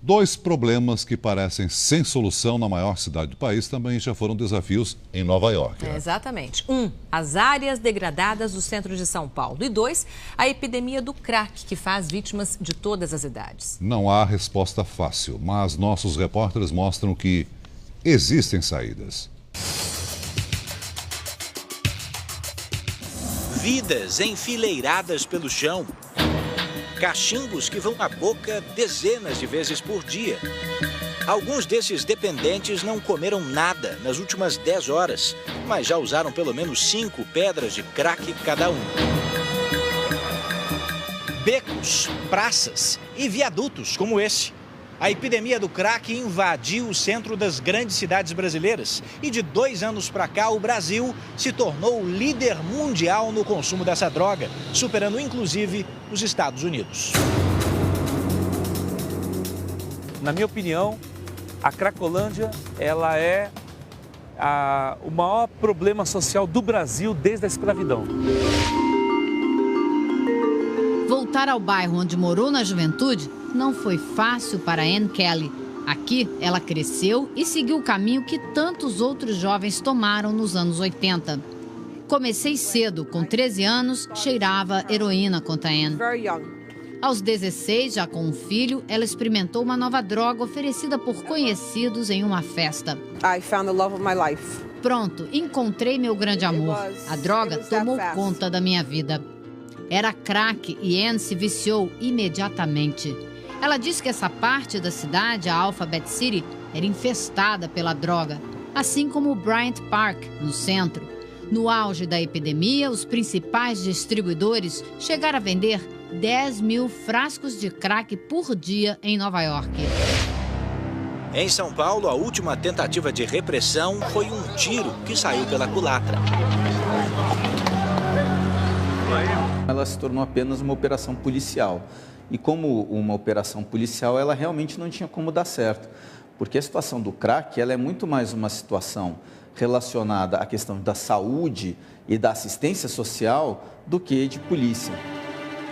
Dois problemas que parecem sem solução na maior cidade do país também já foram desafios em Nova York. Exatamente. As áreas degradadas do centro de São Paulo. E 2, a epidemia do crack, que faz vítimas de todas as idades. Não há resposta fácil, mas nossos repórteres mostram que existem saídas. Vidas enfileiradas pelo chão. Cachimbos que vão à boca dezenas de vezes por dia. Alguns desses dependentes não comeram nada nas últimas 10 horas, mas já usaram pelo menos 5 pedras de crack cada um. Becos, praças e viadutos como esse. A epidemia do crack invadiu o centro das grandes cidades brasileiras e de 2 anos para cá o Brasil se tornou o líder mundial no consumo dessa droga, superando inclusive os Estados Unidos. Na minha opinião, a Cracolândia ela é o maior problema social do Brasil desde a escravidão. Voltar ao bairro onde morou na juventude não foi fácil para Ann Kelly. Aqui, ela cresceu e seguiu o caminho que tantos outros jovens tomaram nos anos 80. Comecei cedo, com 13 anos, cheirava heroína, conta Ann. Aos 16, já com um filho, ela experimentou uma nova droga oferecida por conhecidos em uma festa. Pronto, encontrei meu grande amor. A droga tomou conta da minha vida. Era crack e Ann se viciou imediatamente. Ela disse que essa parte da cidade, a Alphabet City, era infestada pela droga, assim como o Bryant Park, no centro. No auge da epidemia, os principais distribuidores chegaram a vender 10 mil frascos de crack por dia em Nova York. Em São Paulo, a última tentativa de repressão foi um tiro que saiu pela culatra. Ela se tornou apenas uma operação policial. E como uma operação policial, ela realmente não tinha como dar certo. Porque a situação do crack, ela é muito mais uma situação relacionada à questão da saúde e da assistência social do que de polícia.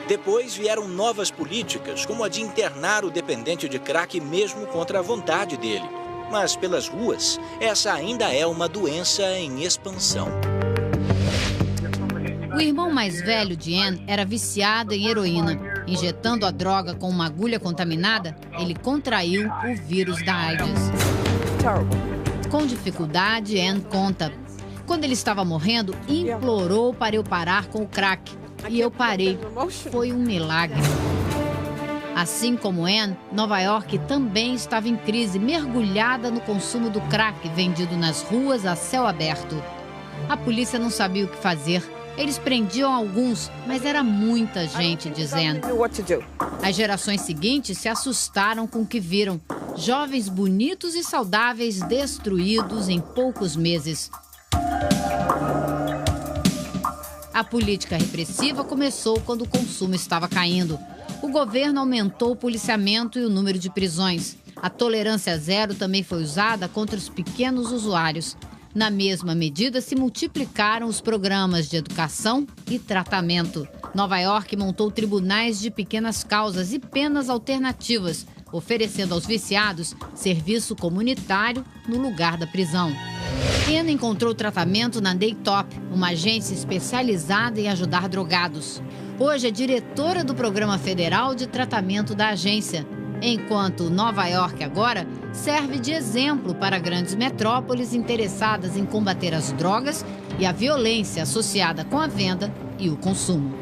Depois vieram novas políticas, como a de internar o dependente de crack mesmo contra a vontade dele. Mas pelas ruas, essa ainda é uma doença em expansão. O irmão mais velho de Ann era viciado em heroína. Injetando a droga com uma agulha contaminada, ele contraiu o vírus da AIDS. Com dificuldade, Ann conta. Quando ele estava morrendo, implorou para eu parar com o crack. E eu parei. Foi um milagre. Assim como Ann, Nova York também estava em crise, mergulhada no consumo do crack vendido nas ruas a céu aberto. A polícia não sabia o que fazer. Eles prendiam alguns, mas era muita gente, dizendo. As gerações seguintes se assustaram com o que viram. Jovens bonitos e saudáveis destruídos em poucos meses. A política repressiva começou quando o consumo estava caindo. O governo aumentou o policiamento e o número de prisões. A tolerância zero também foi usada contra os pequenos usuários. Na mesma medida, se multiplicaram os programas de educação e tratamento. Nova York montou tribunais de pequenas causas e penas alternativas, oferecendo aos viciados serviço comunitário no lugar da prisão. Ann encontrou tratamento na Daytop, uma agência especializada em ajudar drogados. Hoje é diretora do Programa Federal de Tratamento da agência. Enquanto Nova York agora serve de exemplo para grandes metrópoles interessadas em combater as drogas e a violência associada com a venda e o consumo.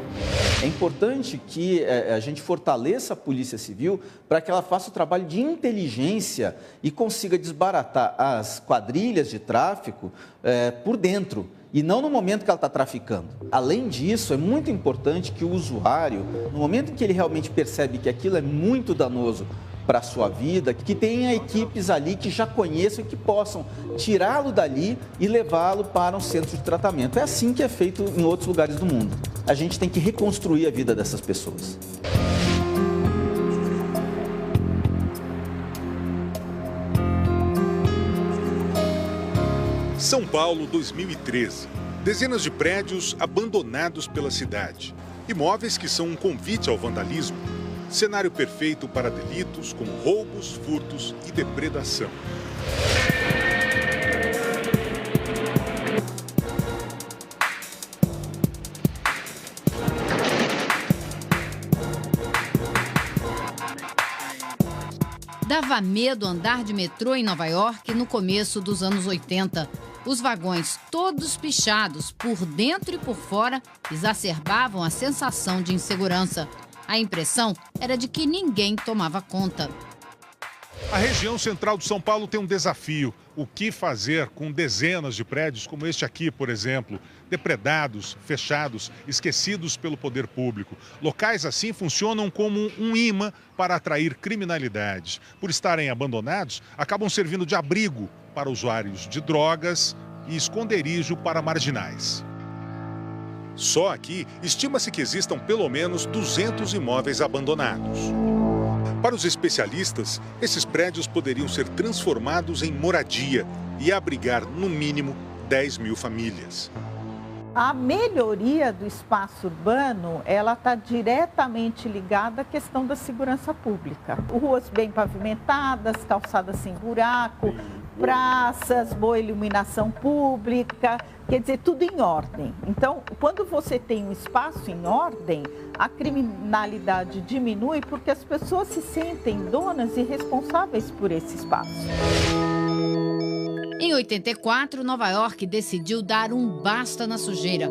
É importante que a gente fortaleça a Polícia Civil para que ela faça o trabalho de inteligência e consiga desbaratar as quadrilhas de tráfico por dentro. E não no momento que ela está traficando. Além disso, é muito importante que o usuário, no momento em que ele realmente percebe que aquilo é muito danoso para a sua vida, que tenha equipes ali que já conheçam e que possam tirá-lo dali e levá-lo para um centro de tratamento. É assim que é feito em outros lugares do mundo. A gente tem que reconstruir a vida dessas pessoas. São Paulo, 2013. Dezenas de prédios abandonados pela cidade. Imóveis que são um convite ao vandalismo. cenário perfeito para delitos como roubos, furtos e depredação. Dava medo andar de metrô em Nova York no começo dos anos 80. Os vagões, todos pichados por dentro e por fora, exacerbavam a sensação de insegurança. A impressão era de que ninguém tomava conta. A região central de São Paulo tem um desafio. O que fazer com dezenas de prédios como este aqui, por exemplo, depredados, fechados, esquecidos pelo poder público. Locais assim funcionam como um imã para atrair criminalidade. Por estarem abandonados, acabam servindo de abrigo para usuários de drogas e esconderijo para marginais. Só aqui, estima-se que existam pelo menos 200 imóveis abandonados. Para os especialistas, esses prédios poderiam ser transformados em moradia e abrigar, no mínimo, 10 mil famílias. A melhoria do espaço urbano, ela está diretamente ligada à questão da segurança pública. Ruas bem pavimentadas, calçadas sem buraco, praças, boa iluminação pública, quer dizer, tudo em ordem. Então, quando você tem um espaço em ordem, a criminalidade diminui porque as pessoas se sentem donas e responsáveis por esse espaço. Em 84, Nova York decidiu dar um basta na sujeira.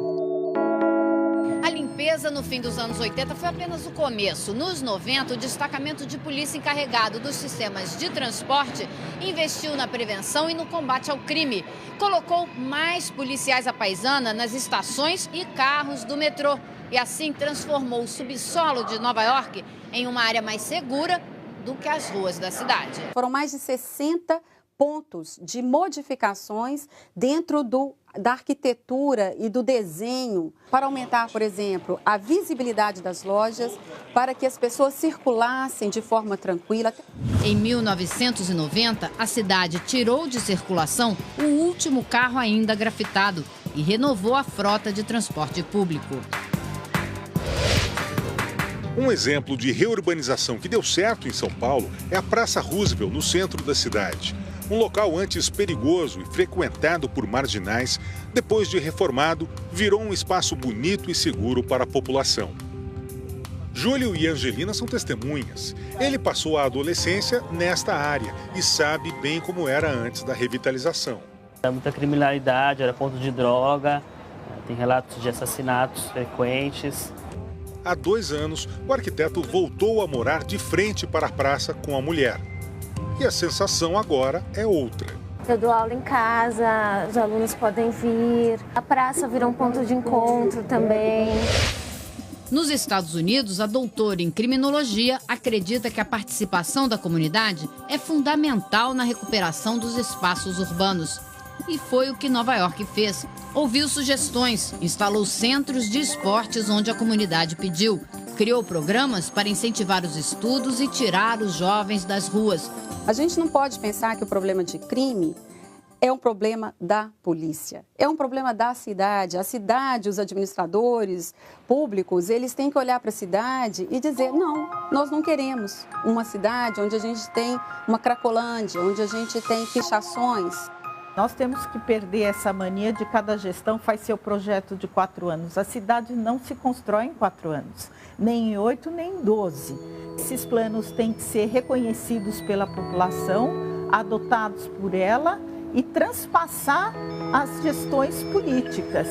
A limpeza no fim dos anos 80 foi apenas o começo. Nos 90, o destacamento de polícia encarregado dos sistemas de transporte investiu na prevenção e no combate ao crime. Colocou mais policiais à paisana nas estações e carros do metrô. E assim transformou o subsolo de Nova York em uma área mais segura do que as ruas da cidade. Foram mais de 60 pontos de modificações dentro da arquitetura e do desenho para aumentar, por exemplo, a visibilidade das lojas, para que as pessoas circulassem de forma tranquila. Em 1990, a cidade tirou de circulação o último carro ainda grafitado e renovou a frota de transporte público. Um exemplo de reurbanização que deu certo em São Paulo é a Praça Roosevelt, no centro da cidade. Um local antes perigoso e frequentado por marginais, depois de reformado, virou um espaço bonito e seguro para a população. Júlio e Angelina são testemunhas. Ele passou a adolescência nesta área e sabe bem como era antes da revitalização. Era muita criminalidade, era ponto de droga, tem relatos de assassinatos frequentes. Há 2 anos, o arquiteto voltou a morar de frente para a praça com a mulher. E a sensação agora é outra. Eu dou aula em casa, os alunos podem vir. A praça virou um ponto de encontro também. Nos Estados Unidos, a doutora em criminologia acredita que a participação da comunidade é fundamental na recuperação dos espaços urbanos. E foi o que Nova York fez. Ouviu sugestões, instalou centros de esportes onde a comunidade pediu. Criou programas para incentivar os estudos e tirar os jovens das ruas. A gente não pode pensar que o problema de crime é um problema da polícia, é um problema da cidade. A cidade, os administradores públicos, eles têm que olhar para a cidade e dizer, não, nós não queremos uma cidade onde a gente tem uma Cracolândia, onde a gente tem pichações. Nós temos que perder essa mania de cada gestão faz seu projeto de 4 anos. A cidade não se constrói em 4 anos, nem em 8, nem em 12. Esses planos têm que ser reconhecidos pela população, adotados por ela e transpassar as gestões políticas.